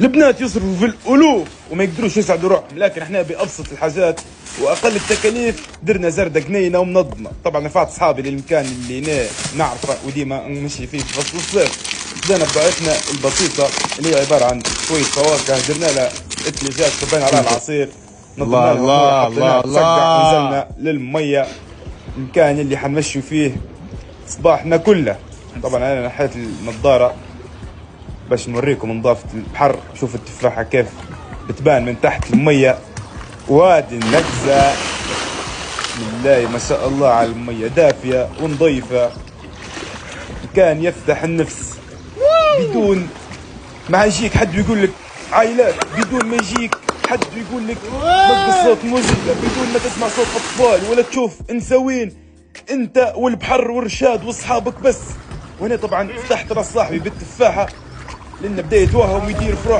البنات يصرفوا في الالوف وما يقدروش يسعدوا روحهم، لكن احنا بابسط الحاجات واقل التكاليف درنا زردة جنينه ومنظمه. طبعا رفعت اصحابي للمكان اللي انا نعرفه وديما نمشي فيه في فصل الصيف. بدأنا بضاعتنا البسيطه اللي هي عباره عن شويه فواكه، درنا لها اتليجات صبينا عليها العصير، نظمنا لها حطيناها تسقع ونزلنا للميه المكان اللي حنمشي فيه صباحنا كله. طبعا انا نحيت النظاره باش نوريكم نظافة البحر. شوف التفاحة كيف بتبان من تحت المية، وادي النقزة بسم الله ما شاء الله على المية، دافية ونظيفة، كان يفتح النفس بدون ما يجيك حد يقول لك عائلات، بدون ما يجيك حد يقول لك نقص صوت موسيقى، بدون ما تسمع صوت اطفال ولا تشوف انثوين، انت والبحر والرشاد واصحابك بس. وهنا طبعا فتحت راس صاحبي بالتفاحة لانه بدا يتوهم ويدير في روحه.